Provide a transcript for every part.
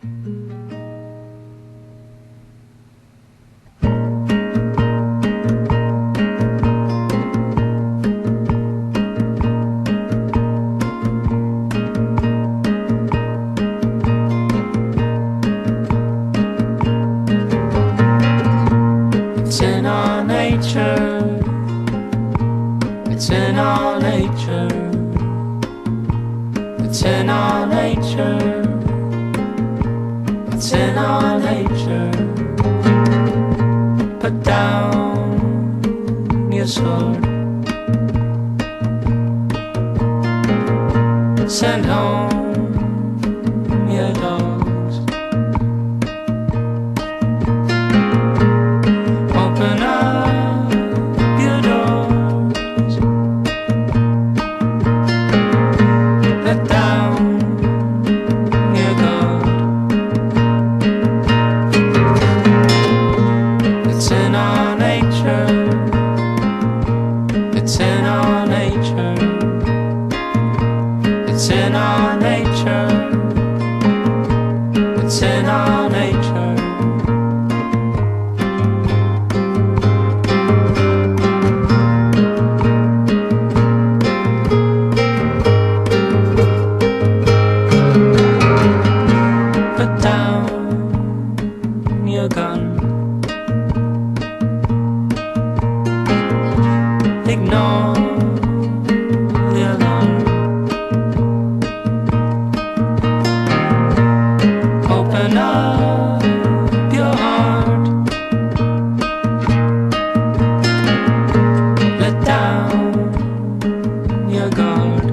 It's in our nature. It's in our nature. It's in our nature. It's in our nature. Put down your sword. Send home your dogs. Open up your doors. Let down your guard. It's in our nature. It's in our nature. It's in our nature. It's in our nature. Put down your gun. Ignore the alarm. Open up your heart. Let down your guard.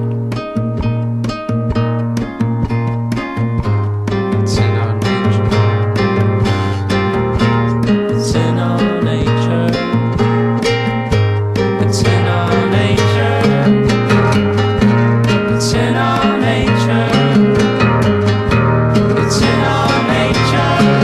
It's in our nature. It's in our nature. It's in our nature. It's in our nature. It's in our nature.